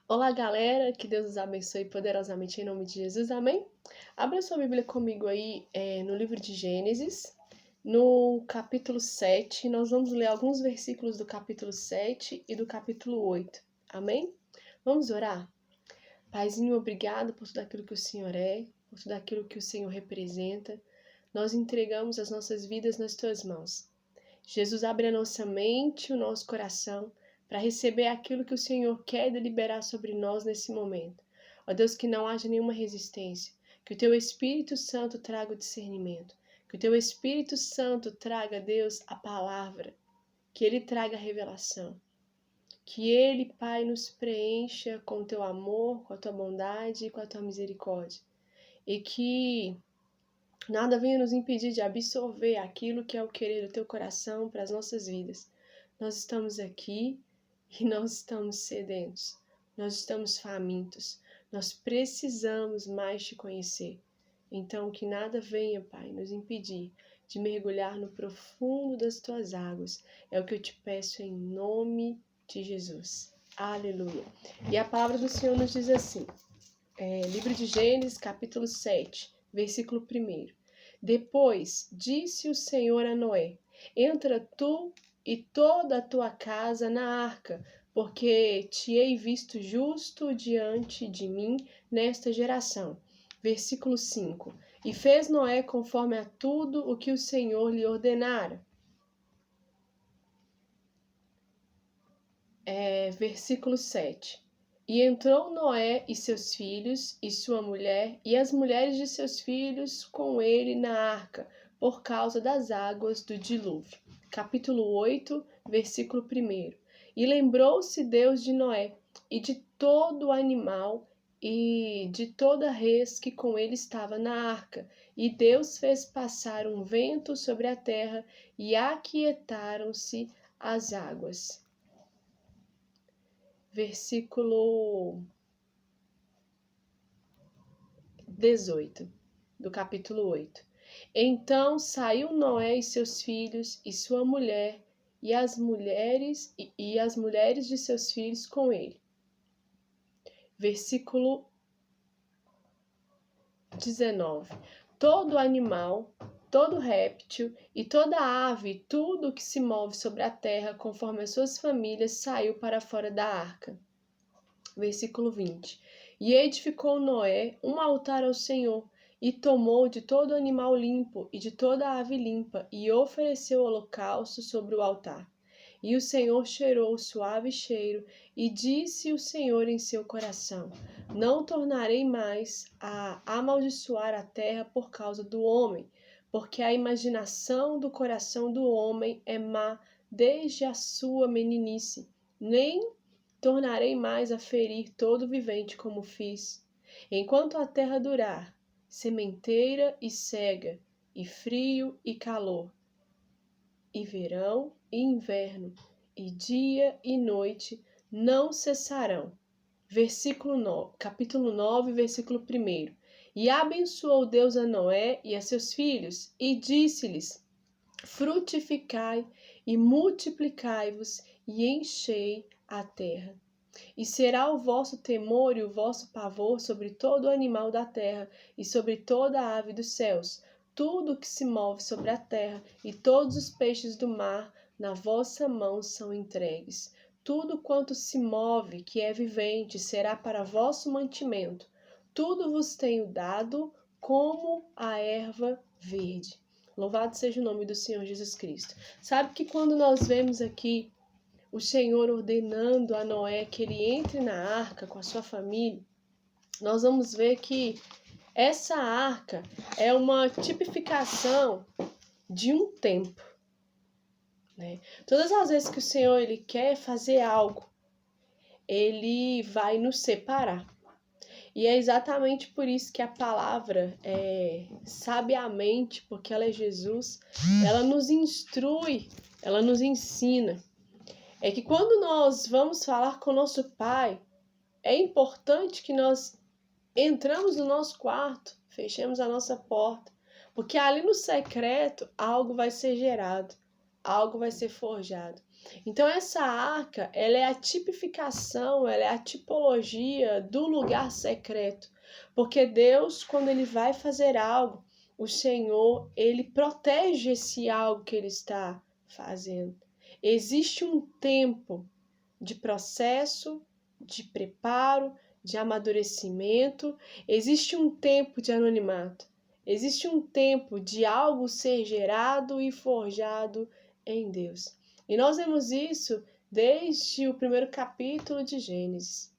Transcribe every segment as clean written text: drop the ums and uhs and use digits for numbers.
Olá, galera, que Deus os abençoe poderosamente em nome de Jesus, amém? Abra sua Bíblia comigo aí no livro de Gênesis, no capítulo 7. Nós vamos ler alguns versículos do capítulo 7 e do capítulo 8, amém? Vamos orar? Paizinho, obrigado por tudo aquilo que o Senhor é, por tudo aquilo que o Senhor representa. Nós entregamos as nossas vidas nas tuas mãos. Jesus, abre a nossa mente, o nosso coração, para receber aquilo que o Senhor quer deliberar sobre nós nesse momento. Ó Deus, que não haja nenhuma resistência, que o Teu Espírito Santo traga o discernimento, que o Teu Espírito Santo traga, Deus, a palavra, que Ele traga a revelação, que Ele, Pai, nos preencha com o Teu amor, com a Tua bondade e com a Tua misericórdia, e que nada venha nos impedir de absorver aquilo que é o querer do Teu coração para as nossas vidas. Nós estamos aqui e nós estamos sedentos, nós estamos famintos, nós precisamos mais Te conhecer. Então, que nada venha, Pai, nos impedir de mergulhar no profundo das Tuas águas. É o que eu te peço em nome de Jesus. Aleluia. E a palavra do Senhor nos diz assim, livro de Gênesis, capítulo 7, versículo 1. Depois disse o Senhor a Noé: Entra tu e toda a tua casa na arca, porque te hei visto justo diante de mim nesta geração. Versículo 5. E fez Noé conforme a tudo o que o Senhor lhe ordenara. Versículo 7. E entrou Noé e seus filhos, e sua mulher, e as mulheres de seus filhos com ele na arca, por causa das águas do dilúvio. Capítulo 8, versículo 1. E lembrou-se Deus de Noé, e de todo o animal, e de toda a res que com ele estava na arca. E Deus fez passar um vento sobre a terra, e aquietaram-se as águas. Versículo 18 do capítulo 8. Então saiu Noé e seus filhos e sua mulher e as mulheres de seus filhos com ele. Versículo 19. Todo animal, todo réptil e toda ave, tudo que se move sobre a terra, conforme as suas famílias, saiu para fora da arca. Versículo 20. E edificou Noé um altar ao Senhor, e tomou de todo animal limpo e de toda ave limpa, e ofereceu holocausto sobre o altar. E o Senhor cheirou o suave cheiro, e disse o Senhor em seu coração: Não tornarei mais a amaldiçoar a terra por causa do homem, porque a imaginação do coração do homem é má desde a sua meninice, nem tornarei mais a ferir todo vivente como fiz. Enquanto a terra durar, sementeira e cega, e frio e calor, e verão e inverno, e dia e noite não cessarão. Capítulo 9, versículo 1. E abençoou Deus a Noé e a seus filhos, e disse-lhes: Frutificai e multiplicai-vos, e enchei a terra. E será o vosso temor e o vosso pavor sobre todo animal da terra e sobre toda a ave dos céus, tudo que se move sobre a terra e todos os peixes do mar na vossa mão são entregues. Tudo quanto se move, que é vivente, será para vosso mantimento. Tudo vos tenho dado como a erva verde. Louvado seja o nome do Senhor Jesus Cristo. Sabe que quando nós vemos aqui o Senhor ordenando a Noé que ele entre na arca com a sua família, nós vamos ver que essa arca é uma tipificação de um tempo, né? Todas as vezes que o Senhor ele quer fazer algo, ele vai nos separar. E é exatamente por isso que a palavra, sabiamente, porque ela é Jesus, ela nos instrui, ela nos ensina. É que quando nós vamos falar com nosso Pai, é importante que nós entramos no nosso quarto, fechemos a nossa porta, porque ali no secreto algo vai ser gerado, algo vai ser forjado. Então essa arca, ela é a tipificação, ela é a tipologia do lugar secreto. Porque Deus, quando ele vai fazer algo, o Senhor, ele protege esse algo que ele está fazendo. Existe um tempo de processo, de preparo, de amadurecimento, existe um tempo de anonimato, existe um tempo de algo ser gerado e forjado em Deus. E nós vemos isso desde o primeiro capítulo de Gênesis.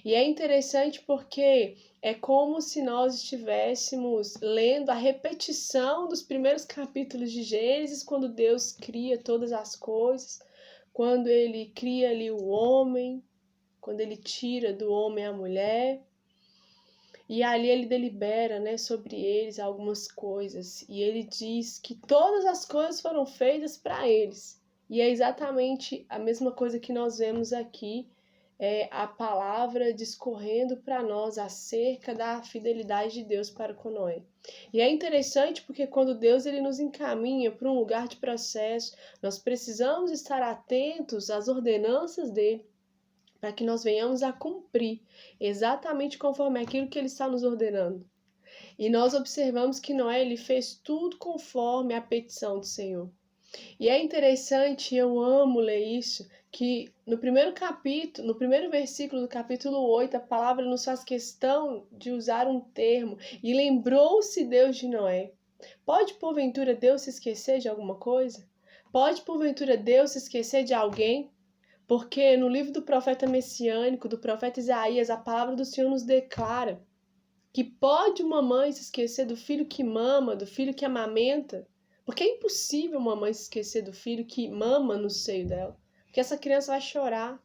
E é interessante porque é como se nós estivéssemos lendo a repetição dos primeiros capítulos de Gênesis, quando Deus cria todas as coisas, quando ele cria ali o homem, quando ele tira do homem a mulher. E ali ele delibera, né, sobre eles algumas coisas. E ele diz que todas as coisas foram feitas para eles. E é exatamente a mesma coisa que nós vemos aqui, a palavra discorrendo para nós acerca da fidelidade de Deus para com Noé. E é interessante porque quando Deus ele nos encaminha para um lugar de processo, nós precisamos estar atentos às ordenanças dele, para que nós venhamos a cumprir exatamente conforme aquilo que ele está nos ordenando. E nós observamos que Noé ele fez tudo conforme a petição do Senhor. E é interessante, eu amo ler isso, que no primeiro capítulo, no primeiro versículo do capítulo 8, a palavra nos faz questão de usar um termo, e lembrou-se Deus de Noé. Pode porventura Deus se esquecer de alguma coisa? Pode porventura Deus se esquecer de alguém? Porque no livro do profeta messiânico, do profeta Isaías, a palavra do Senhor nos declara que pode uma mãe se esquecer do filho que mama, do filho que amamenta, porque é impossível uma mãe se esquecer do filho que mama no seio dela, porque essa criança vai chorar.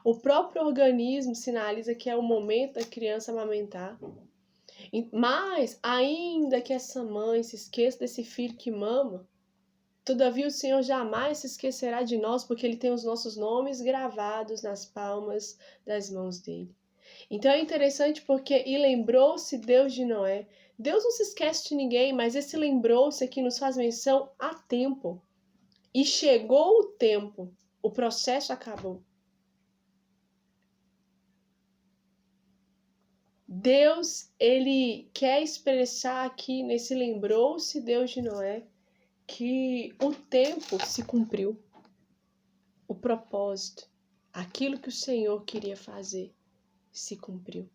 O próprio organismo sinaliza que é o momento da criança amamentar. Mas, ainda que essa mãe se esqueça desse filho que mama, todavia o Senhor jamais se esquecerá de nós, porque Ele tem os nossos nomes gravados nas palmas das mãos dele. Então é interessante porque, e lembrou-se Deus de Noé. Deus não se esquece de ninguém, mas esse lembrou-se aqui nos faz menção a tempo. E chegou o tempo, o processo acabou. Deus, ele quer expressar aqui nesse lembrou-se Deus de Noé, que o tempo se cumpriu, o propósito, aquilo que o Senhor queria fazer, se cumpriu.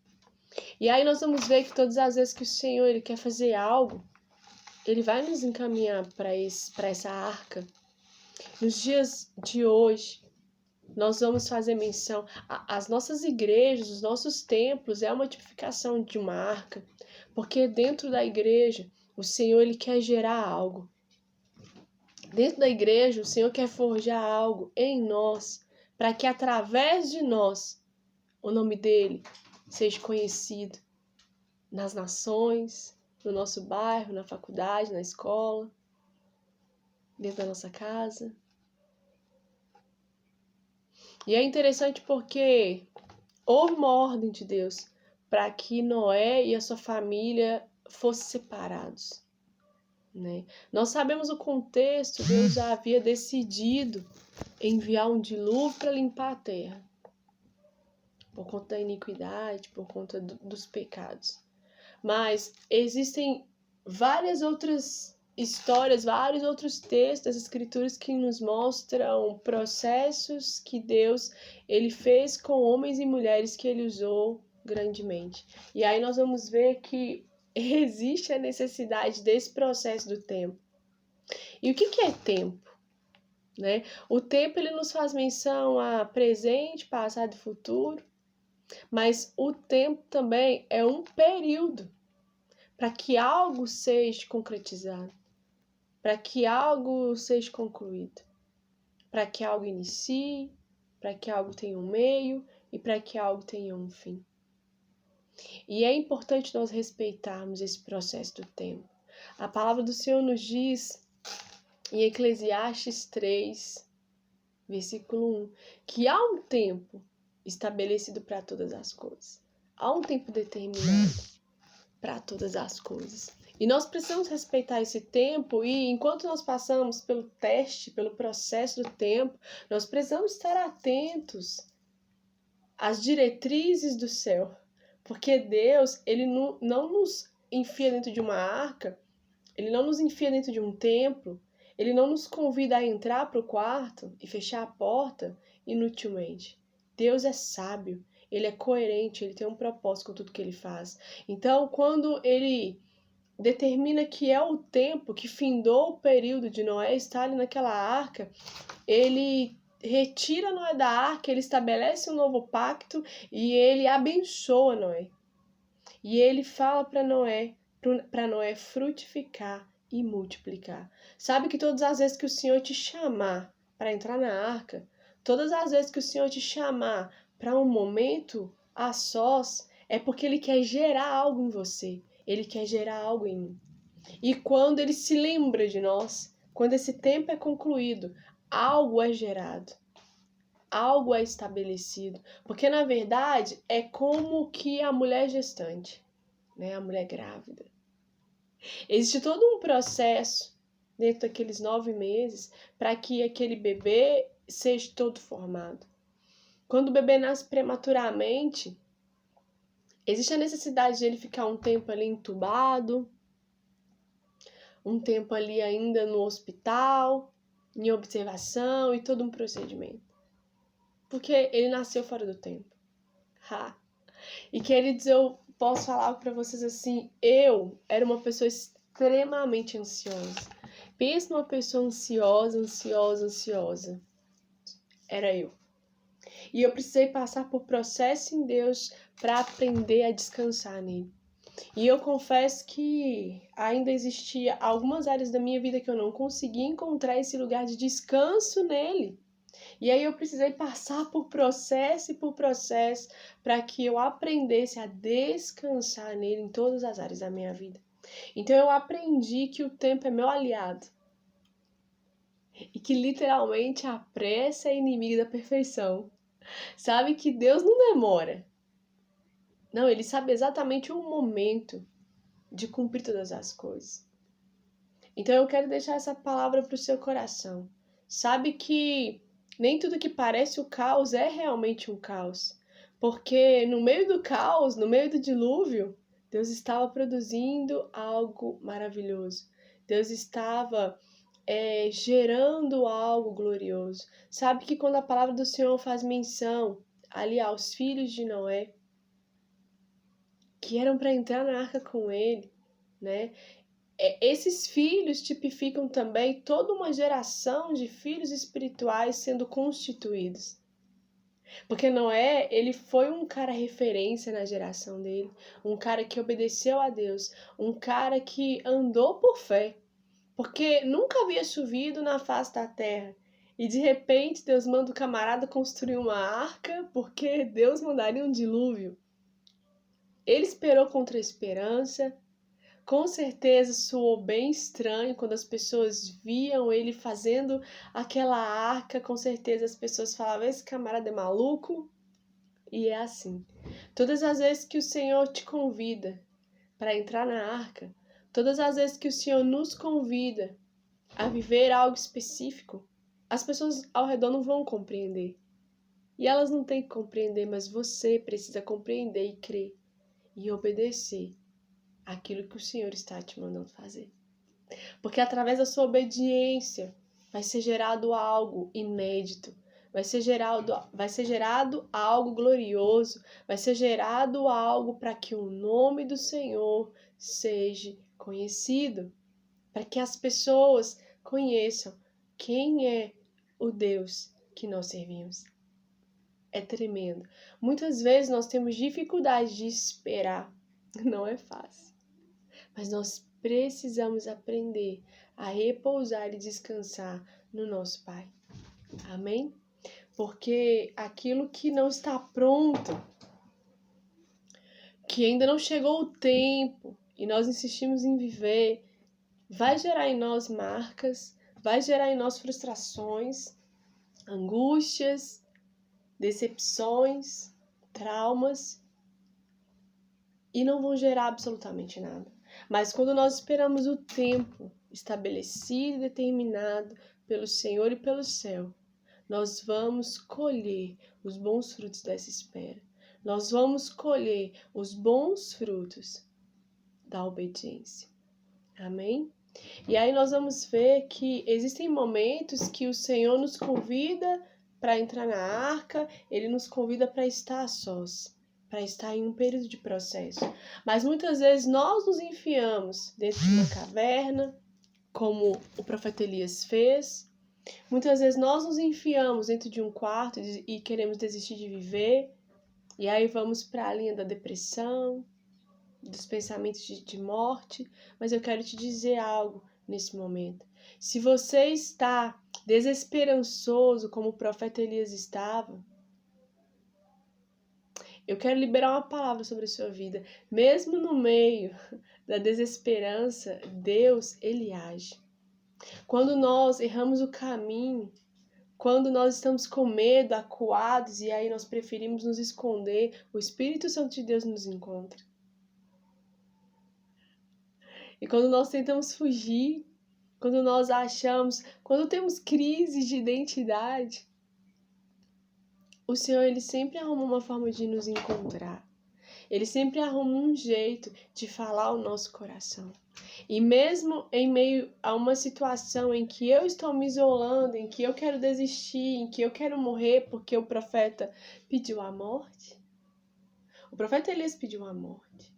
E aí nós vamos ver que todas as vezes que o Senhor ele quer fazer algo, ele vai nos encaminhar para essa arca. Nos dias de hoje, nós vamos fazer menção às nossas igrejas, os nossos templos, é uma tipificação de uma arca, porque dentro da igreja, o Senhor ele quer gerar algo. Dentro da igreja, o Senhor quer forjar algo em nós, para que através de nós, o nome dele seja conhecido nas nações, no nosso bairro, na faculdade, na escola, dentro da nossa casa. E é interessante porque houve uma ordem de Deus para que Noé e a sua família fossem separados, né? Nós sabemos o contexto, Deus já havia decidido enviar um dilúvio para limpar a terra, por conta da iniquidade, por conta dos pecados. Mas existem várias outras histórias, vários outros textos das escrituras que nos mostram processos que Deus ele fez com homens e mulheres que ele usou grandemente. E aí nós vamos ver que existe a necessidade desse processo do tempo. E o que é tempo? Né? O tempo ele nos faz menção a presente, passado e futuro, mas o tempo também é um período para que algo seja concretizado, para que algo seja concluído, para que algo inicie, para que algo tenha um meio e para que algo tenha um fim. E é importante nós respeitarmos esse processo do tempo. A palavra do Senhor nos diz em Eclesiastes 3, versículo 1, que há um tempo estabelecido para todas as coisas. Há um tempo determinado para todas as coisas. E nós precisamos respeitar esse tempo e enquanto nós passamos pelo teste, pelo processo do tempo, nós precisamos estar atentos às diretrizes do céu. Porque Deus, ele não nos enfia dentro de uma arca, ele não nos enfia dentro de um templo, ele não nos convida a entrar para o quarto e fechar a porta inutilmente. Deus é sábio, ele é coerente, ele tem um propósito com tudo que ele faz. Então, quando ele determina que é o tempo que findou o período de Noé estar ali naquela arca, ele retira Noé da arca, ele estabelece um novo pacto e ele abençoa Noé. E ele fala para Noé frutificar e multiplicar. Sabe que todas as vezes que o Senhor te chamar para entrar na arca, todas as vezes que o Senhor te chamar para um momento a sós, é porque ele quer gerar algo em você. Ele quer gerar algo em mim. E quando ele se lembra de nós, quando esse tempo é concluído, algo é gerado, algo é estabelecido. Porque, na verdade, é como que a mulher gestante, né? A mulher grávida. Existe todo um processo dentro daqueles 9 meses para que aquele bebê seja todo formado. Quando o bebê nasce prematuramente, existe a necessidade de ele ficar um tempo ali entubado, um tempo ali ainda no hospital, em observação e todo um procedimento. Porque ele nasceu fora do tempo. E queridos, eu posso falar algo para vocês assim, eu era uma pessoa extremamente ansiosa. Pensa numa pessoa ansiosa. Era eu. E eu precisei passar por processo em Deus para aprender a descansar nele. E eu confesso que ainda existia algumas áreas da minha vida que eu não conseguia encontrar esse lugar de descanso nele. E aí eu precisei passar por processo para que eu aprendesse a descansar nele em todas as áreas da minha vida. Então eu aprendi que o tempo é meu aliado. E que literalmente a pressa é inimiga da perfeição. Sabe que Deus não demora. Não, ele sabe exatamente o momento de cumprir todas as coisas. Então eu quero deixar essa palavra para o seu coração. Sabe que nem tudo que parece o caos é realmente um caos. Porque no meio do caos, no meio do dilúvio, Deus estava produzindo algo maravilhoso. Deus estava gerando algo glorioso. Sabe que quando a palavra do Senhor faz menção ali aos filhos de Noé, que eram para entrar na arca com ele, né? Esses filhos tipificam também toda uma geração de filhos espirituais sendo constituídos. Porque Noé, ele foi um cara referência na geração dele, um cara que obedeceu a Deus, um cara que andou por fé, porque nunca havia chovido na face da terra. E de repente Deus manda o camarada construir uma arca, porque Deus mandaria um dilúvio. Ele esperou contra a esperança. Com certeza soou bem estranho quando as pessoas viam ele fazendo aquela arca. Com certeza as pessoas falavam: esse camarada é maluco. E é assim. Todas as vezes que o Senhor te convida para entrar na arca, todas as vezes que o Senhor nos convida a viver algo específico, as pessoas ao redor não vão compreender. E elas não têm que compreender, mas você precisa compreender e crer e obedecer aquilo que o Senhor está te mandando fazer. Porque através da sua obediência vai ser gerado algo inédito, vai ser gerado algo glorioso, vai ser gerado algo para que o nome do Senhor seja conhecido, para que as pessoas conheçam quem é o Deus que nós servimos. É tremendo. Muitas vezes nós temos dificuldade de esperar, não é fácil. Mas nós precisamos aprender a repousar e descansar no nosso Pai. Amém? Porque aquilo que não está pronto, que ainda não chegou o tempo e nós insistimos em viver, vai gerar em nós marcas, vai gerar em nós frustrações, angústias, decepções, traumas e não vão gerar absolutamente nada. Mas quando nós esperamos o tempo estabelecido e determinado pelo Senhor e pelo céu, nós vamos colher os bons frutos dessa espera. Nós vamos colher os bons frutos da obediência. Amém? E aí nós vamos ver que existem momentos que o Senhor nos convida para entrar na arca, Ele nos convida para estar a sós, para estar em um período de processo. Mas muitas vezes nós nos enfiamos dentro de uma caverna, como o profeta Elias fez. Muitas vezes nós nos enfiamos dentro de um quarto e queremos desistir de viver. E aí vamos para a linha da depressão, dos pensamentos de morte. Mas eu quero te dizer algo nesse momento. Se você está desesperançoso como o profeta Elias estava, eu quero liberar uma palavra sobre a sua vida. Mesmo no meio da desesperança, Deus, Ele age. Quando nós erramos o caminho, quando nós estamos com medo, acuados, e aí nós preferimos nos esconder, o Espírito Santo de Deus nos encontra. E quando nós tentamos fugir, quando nós achamos, quando temos crises de identidade, o Senhor, Ele sempre arruma uma forma de nos encontrar. Ele sempre arruma um jeito de falar ao nosso coração. E mesmo em meio a uma situação em que eu estou me isolando, em que eu quero desistir, em que eu quero morrer porque o profeta pediu a morte, o profeta Elias pediu a morte.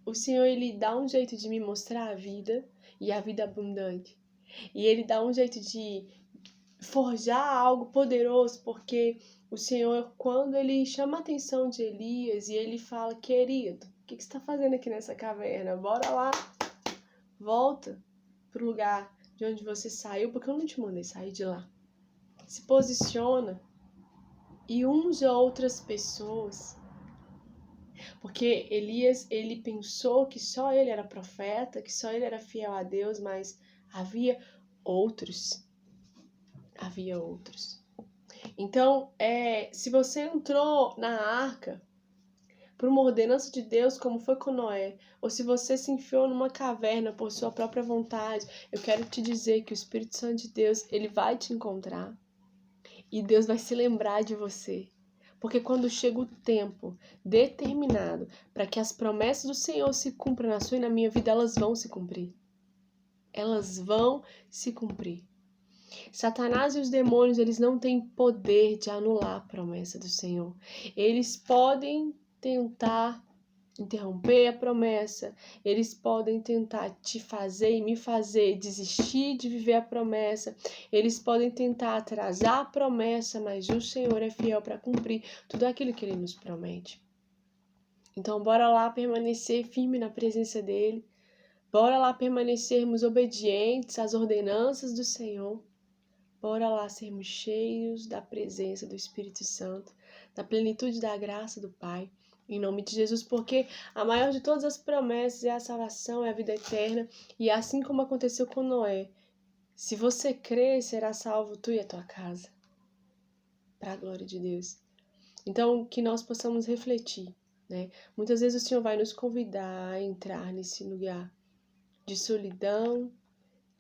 O Senhor, Ele dá um jeito de me mostrar a vida e a vida abundante. E Ele dá um jeito de forjar algo poderoso, porque o Senhor, quando Ele chama a atenção de Elias e Ele fala, querido, o que você está fazendo aqui nessa caverna? Bora lá, volta pro lugar de onde você saiu, porque eu não te mandei sair de lá. Se posiciona e unge outras pessoas. Porque Elias, ele pensou que só ele era profeta, que só ele era fiel a Deus, mas havia outros. Havia outros. Então, se você entrou na arca por uma ordenança de Deus, como foi com Noé, ou se você se enfiou numa caverna por sua própria vontade, eu quero te dizer que o Espírito Santo de Deus, ele vai te encontrar e Deus vai se lembrar de você. Porque quando chega o tempo determinado para que as promessas do Senhor se cumpram na sua e na minha vida, elas vão se cumprir. Elas vão se cumprir. Satanás e os demônios, eles não têm poder de anular a promessa do Senhor. Eles podem tentar interromper a promessa, eles podem tentar te fazer e me fazer desistir de viver a promessa, eles podem tentar atrasar a promessa, mas o Senhor é fiel para cumprir tudo aquilo que Ele nos promete. Então, bora lá permanecer firme na presença dEle, bora lá permanecermos obedientes às ordenanças do Senhor, bora lá sermos cheios da presença do Espírito Santo, da plenitude da graça do Pai, em nome de Jesus, porque a maior de todas as promessas é a salvação, é a vida eterna, e assim como aconteceu com Noé, se você crer, será salvo tu e a tua casa, para a glória de Deus. Então, que nós possamos refletir, né? Muitas vezes o Senhor vai nos convidar a entrar nesse lugar de solidão,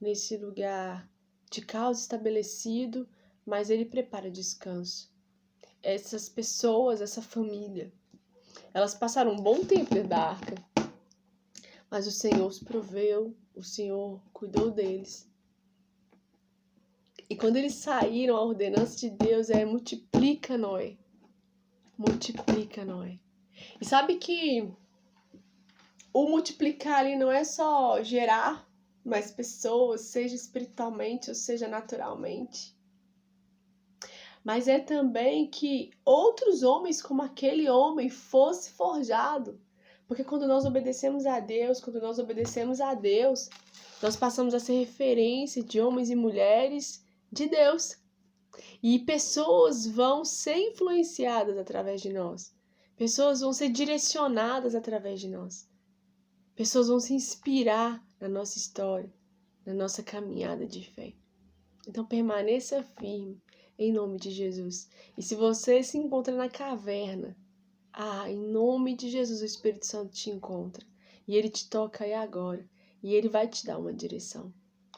nesse lugar de caos estabelecido, mas Ele prepara descanso. Essas pessoas, essa família, elas passaram um bom tempo dentro da arca, mas o Senhor os proveu, o Senhor cuidou deles. E quando eles saíram, a ordenança de Deus multiplica Noé. Multiplica Noé. E sabe que o multiplicar ali não é só gerar mais pessoas, seja espiritualmente ou seja naturalmente, mas é também que outros homens como aquele homem fosse forjado. Porque quando nós obedecemos a Deus, nós passamos a ser referência de homens e mulheres de Deus. E pessoas vão ser influenciadas através de nós. Pessoas vão ser direcionadas através de nós. Pessoas vão se inspirar na nossa história, na nossa caminhada de fé. Então permaneça firme, em nome de Jesus. E se você se encontra na caverna, em nome de Jesus o Espírito Santo te encontra E Ele te toca aí agora. E Ele vai te dar uma direção.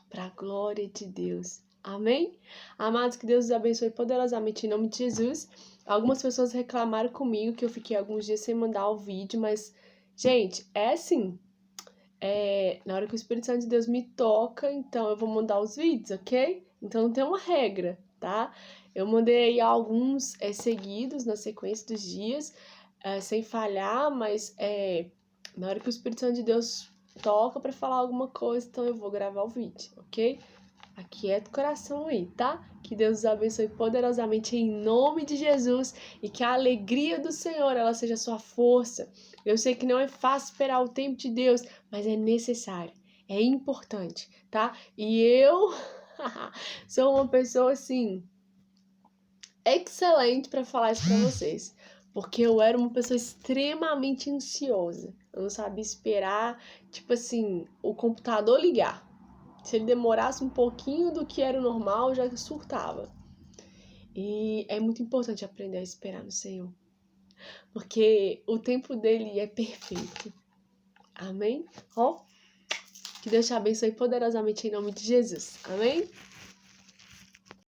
Para a glória de Deus. Amém? Amados, que Deus os abençoe poderosamente em nome de Jesus. Algumas pessoas reclamaram comigo que eu fiquei alguns dias sem mandar o vídeo, mas, gente, é assim. Na hora que o Espírito Santo de Deus me toca, então eu vou mandar os vídeos, ok? Então não tem uma regra, tá? Eu mandei aí alguns seguidos na sequência dos dias, sem falhar, mas na hora que o Espírito Santo de Deus toca para falar alguma coisa, então eu vou gravar o vídeo, ok? Aquieta o coração aí, tá? Que Deus os abençoe poderosamente em nome de Jesus e que a alegria do Senhor ela seja a sua força. Eu sei que não é fácil esperar o tempo de Deus, mas é necessário, é importante, tá? E eu sou uma pessoa assim excelente para falar isso para vocês, porque eu era uma pessoa extremamente ansiosa. Eu não sabia esperar, tipo assim, o computador ligar. Se ele demorasse um pouquinho do que era o normal, eu já surtava. E é muito importante aprender a esperar no Senhor, porque o tempo dele é perfeito. Amém? Ó, que Deus te abençoe poderosamente em nome de Jesus. Amém?